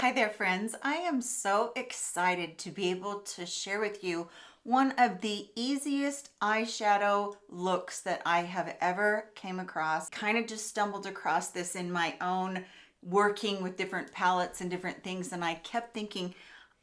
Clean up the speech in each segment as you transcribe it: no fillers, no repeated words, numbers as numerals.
Hi there, friends. I am so excited to be able to share with you one of the easiest eyeshadow looks that I have ever came across. Kind of just stumbled across this in my own working with different palettes and different things, and I kept thinking,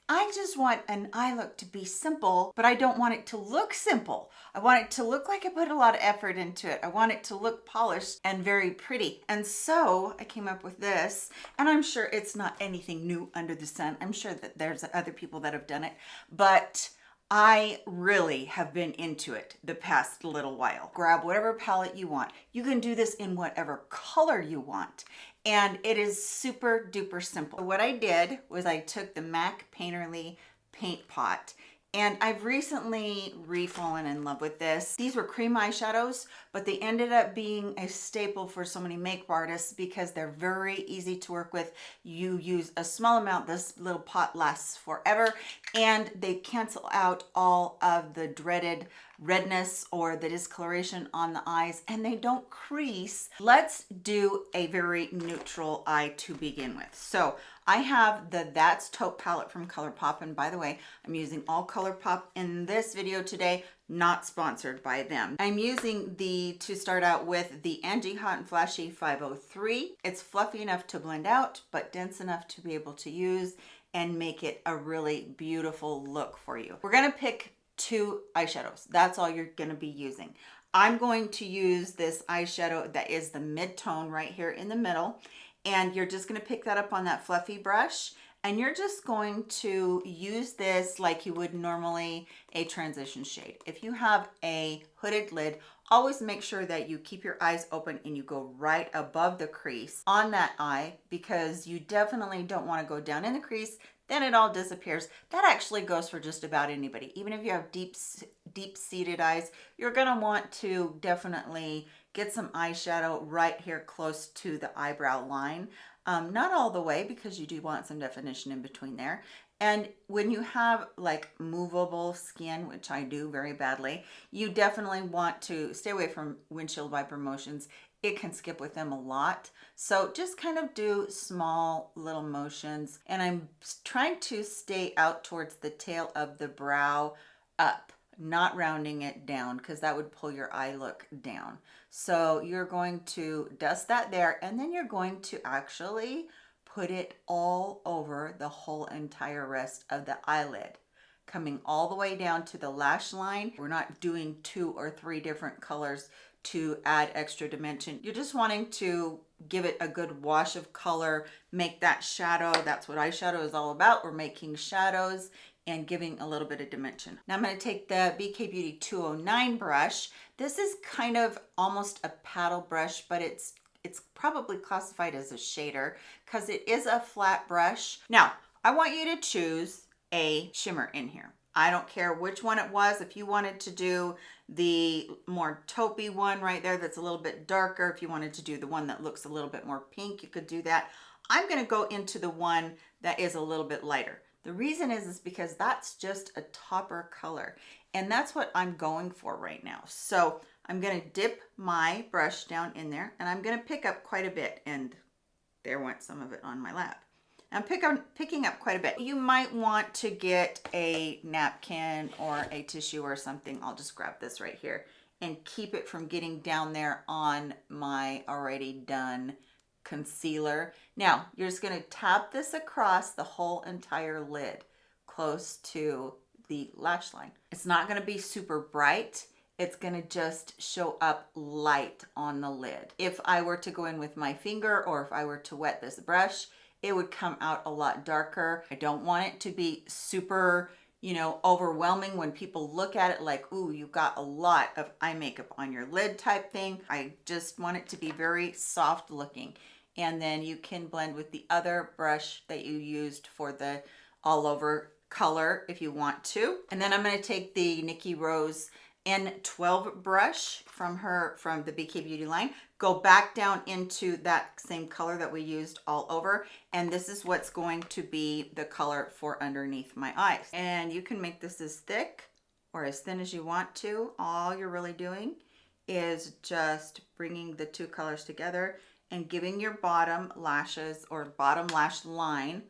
I just want an eye look to be simple, but I don't want it to look simple. I want it to look like I put a lot of effort into it. I want it to look polished and very pretty. And so I came up with this, and I'm sure it's not anything new under the sun. I'm sure that there's other people that have done it, but I really have been into it the past little while. Grab whatever palette you want. You can do this in whatever color you want. And it is super duper simple. What I did was I took the MAC Painterly paint pot, and I've recently fallen in love with this. These were cream eyeshadows, but they ended up being a staple for so many makeup artists because they're very easy to work with. You use a small amount, this little pot lasts forever, and they cancel out all of the dreaded redness or the discoloration on the eyes, and they don't crease. Let's do a very neutral eye to begin with. So I have the That's Taupe palette from Colourpop, and by the way, I'm using all Colourpop in this video today, not sponsored by them. I'm using to start out with the Angie Hot and Flashy 503. It's fluffy enough to blend out, but dense enough to be able to use and make it a really beautiful look for you. We're gonna pick two eyeshadows. That's all you're going to be using. I'm going to use this eyeshadow that is the mid-tone right here in the middle, and you're just going to pick that up on that fluffy brush, and you're just going to use this like you would normally a transition shade. If you have a hooded lid, always make sure that you keep your eyes open and you go right above the crease on that eye, because you definitely don't want to go down in the crease, then it all disappears. That actually goes for just about anybody. Even if you have deep-seated eyes, you're gonna want to definitely get some eyeshadow right here close to the eyebrow line. Not all the way, because you do want some definition in between there. And when you have like movable skin, which I do very badly, you definitely want to stay away from windshield wiper motions. It can skip with them a lot. So just kind of do small little motions. And I'm trying to stay out towards the tail of the brow up, not rounding it down, because that would pull your eye look down. So you're going to dust that there, and then you're going to actually put it all over the whole entire rest of the eyelid, coming all the way down to the lash line. We're not doing 2 or 3 different colors to add extra dimension. You're just wanting to give it a good wash of color, make that shadow. That's what eyeshadow is all about. We're making shadows and giving a little bit of dimension. Now I'm going to take the BK Beauty 209 brush. This is kind of almost a paddle brush, but it's probably classified as a shader because it is a flat brush. Now, I want you to choose a shimmer in here. I don't care which one it was. If you wanted to do the more taupey one right there that's a little bit darker, if you wanted to do the one that looks a little bit more pink, you could do that. I'm going to go into the one that is a little bit lighter. The reason is because that's just a topper color, and that's what I'm going for right now. So I'm going to dip my brush down in there, and I'm going to pick up quite a bit, and there went some of it on my lap. I'm picking up quite a bit. You might want to get a napkin or a tissue or something. I'll just grab this right here and keep it from getting down there on my already done concealer. Now, you're just going to tap this across the whole entire lid close to the lash line. It's not going to be super bright. It's going to just show up light on the lid. If I were to go in with my finger, or if I were to wet this brush, it would come out a lot darker. I don't want it to be super, overwhelming when people look at it like, ooh, you got a lot of eye makeup on your lid type thing. I just want it to be very soft looking. And then you can blend with the other brush that you used for the all over color if you want to. And then I'm going to take the Nikki Rose N12 brush from the BK Beauty line, go back down into that same color that we used all over, and this is what's going to be the color for underneath my eyes. And you can make this as thick or as thin as you want to. All you're really doing is just bringing the two colors together and giving your bottom lashes or bottom lash line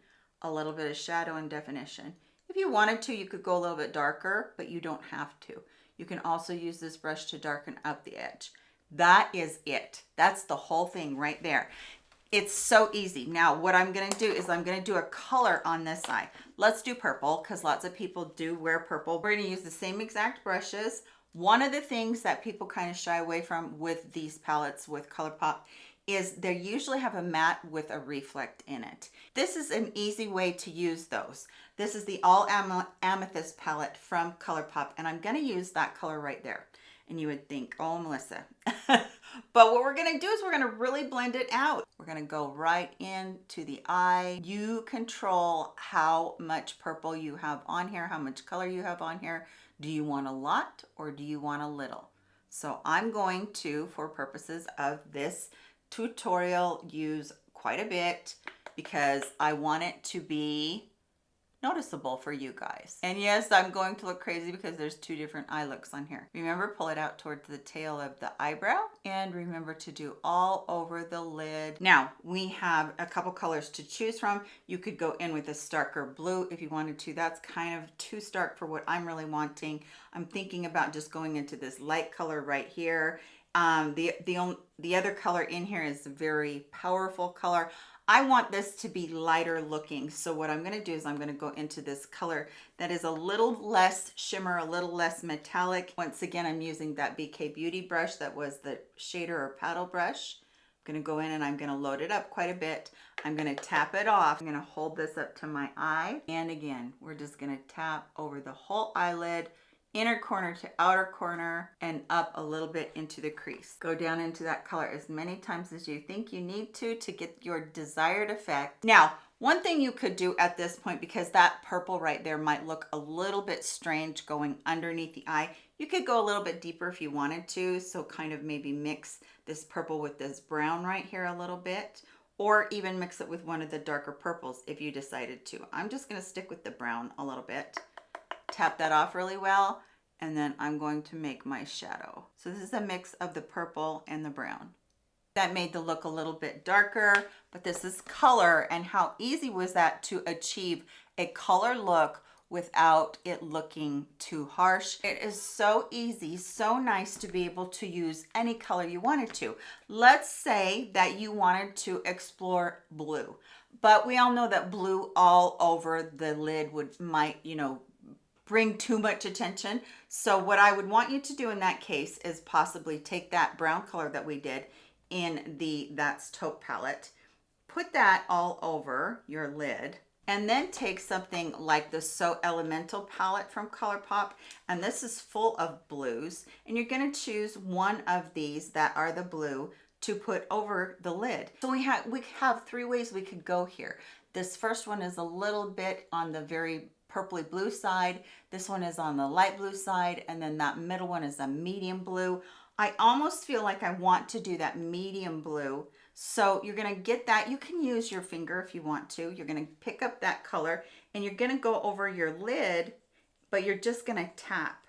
a little bit of shadow and definition. If you wanted to, you could go a little bit darker, but you don't have to. You can also use this brush to darken up the edge. That is it. That's the whole thing right there. It's so easy. Now, what I'm going to do is I'm going to do a color on this side. Let's do purple because lots of people do wear purple. We're going to use the same exact brushes. One of the things that people kind of shy away from with these palettes with Colourpop is they usually have a matte with a reflect in it. This is an easy way to use those. This is the All Amethyst palette from Colourpop, and I'm going to use that color right there. And you would think, oh, Melissa. But what we're going to do is we're going to really blend it out. We're going to go right into the eye. You control how much purple you have on here, how much color you have on here. Do you want a lot or do you want a little? So I'm going to, for purposes of this tutorial, use quite a bit because I want it to be noticeable for you guys. And yes, I'm going to look crazy because there's two different eye looks on here. Remember, pull it out towards the tail of the eyebrow and remember to do all over the lid. Now we have a couple colors to choose from. You could go in with a starker blue if you wanted to. That's kind of too stark for what I'm really wanting. I'm thinking about just going into this light color right here. The other color in here is a very powerful color. I want this to be lighter looking. So what I'm going to do is I'm going to go into this color that is a little less shimmer, a little less metallic. Once again, I'm using that BK Beauty brush that was the shader or paddle brush. I'm going to go in and I'm going to load it up quite a bit. I'm going to tap it off. I'm going to hold this up to my eye. And again, we're just going to tap over the whole eyelid, inner corner to outer corner, and up a little bit into the crease. Go down into that color as many times as you think you need to get your desired effect. Now, one thing you could do at this point, because that purple right there might look a little bit strange going underneath the eye, you could go a little bit deeper if you wanted to. So kind of maybe mix this purple with this brown right here a little bit, or even mix it with one of the darker purples if you decided to. I'm just going to stick with the brown a little bit. Tap that off really well, and then I'm going to make my shadow. So this is a mix of the purple and the brown. That made the look a little bit darker, but this is color, and how easy was that to achieve a color look without it looking too harsh. It is so easy, so nice to be able to use any color you wanted to. Let's say that you wanted to explore blue, but we all know that blue all over the lid might, bring too much attention. So what I would want you to do in that case is possibly take that brown color that we did in That's Taupe palette, put that all over your lid, and then take something like the So Elemental palette from Colourpop, and this is full of blues, and you're going to choose one of these that are the blue to put over the lid. So we have three ways we could go here. This first one is a little bit on the very purpley blue side. This one is on the light blue side, and then that middle one is a medium blue. I almost feel like I want to do that medium blue. So you're going to get that. You can use your finger if you want to. You're going to pick up that color and you're going to go over your lid, but you're just going to tap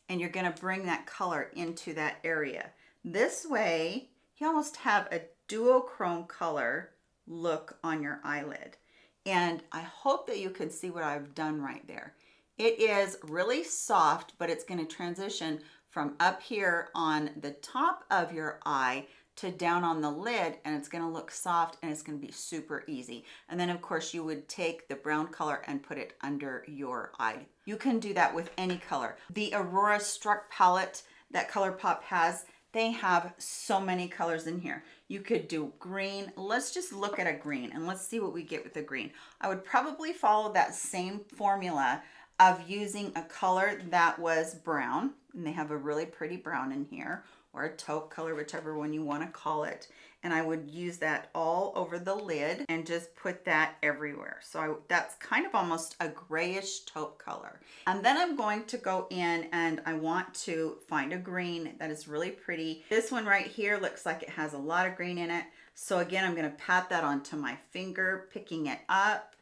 and you're going to bring that color into that area. This way, you almost have a duochrome color look on your eyelid. And I hope that you can see what I've done right there. It is really soft, but it's going to transition from up here on the top of your eye to down on the lid, and it's going to look soft and it's going to be super easy. And then of course you would take the brown color and put it under your eye. You can do that with any color. The Aurora Struck palette that Colourpop has, they have so many colors in here. You could do green. Let's just look at a green and let's see what we get with the green. I would probably follow that same formula of using a color that was brown, and they have a really pretty brown in here, or a taupe color, whichever one you want to call it. And I would use that all over the lid and just put that everywhere. So that's kind of almost a grayish taupe color. And then I'm going to go in and I want to find a green that is really pretty. This one right here looks like it has a lot of green in it. So again, I'm going to pat that onto my finger, picking it up.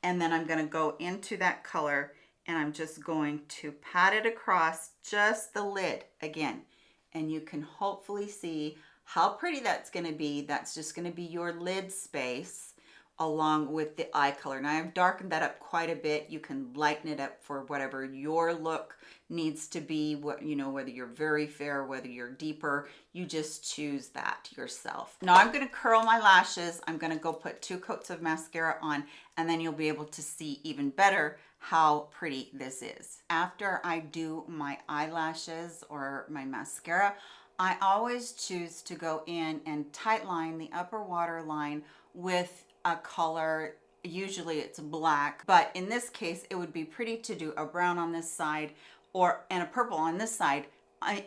And then I'm going to go into that color and I'm just going to pat it across just the lid again. And you can hopefully see how pretty that's going to be. That's just going to be your lid space. along with the eye color. Now I've darkened that up quite a bit. You can lighten it up for whatever your look needs to be, what, you know, whether you're very fair, whether you're deeper, you just choose that yourself. Now I'm going to curl my lashes. I'm going to go put 2 coats of mascara on, and then you'll be able to see even better how pretty this is. After I do my eyelashes or my mascara, I always choose to go in and tight line the upper waterline with a color. Usually it's black, but in this case it would be pretty to do a brown on this side and a purple on this side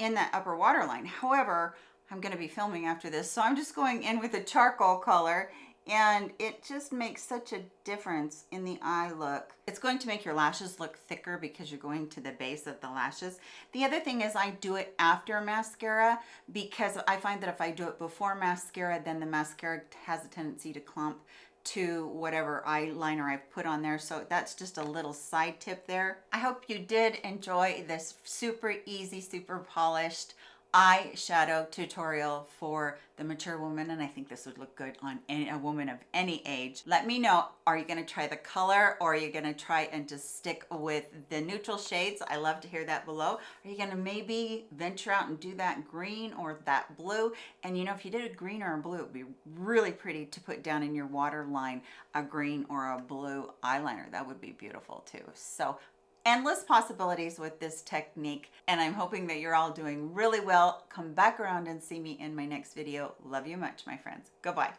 in that upper waterline. However, I'm going to be filming after this, so I'm just going in with a charcoal color, and it just makes such a difference in the eye look. It's going to make your lashes look thicker because you're going to the base of the lashes. The other thing is I do it after mascara, because I find that if I do it before mascara, then the mascara has a tendency to clump to whatever eyeliner I've put on there. So that's just a little side tip there. I hope you did enjoy this super easy, super polished eyeshadow tutorial for the mature woman, and I think this would look good on a woman of any age. Let me know, are you going to try the color, or are you going to try and just stick with the neutral shades? I love to hear that below. Are you going to maybe venture out and do that green or that blue? And you know, if you did a green or a blue, it would be really pretty to put down in your waterline, a green or a blue eyeliner. That would be beautiful too. So endless possibilities with this technique, and I'm hoping that you're all doing really well. Come back around and see me in my next video. Love you much, my friends. Goodbye.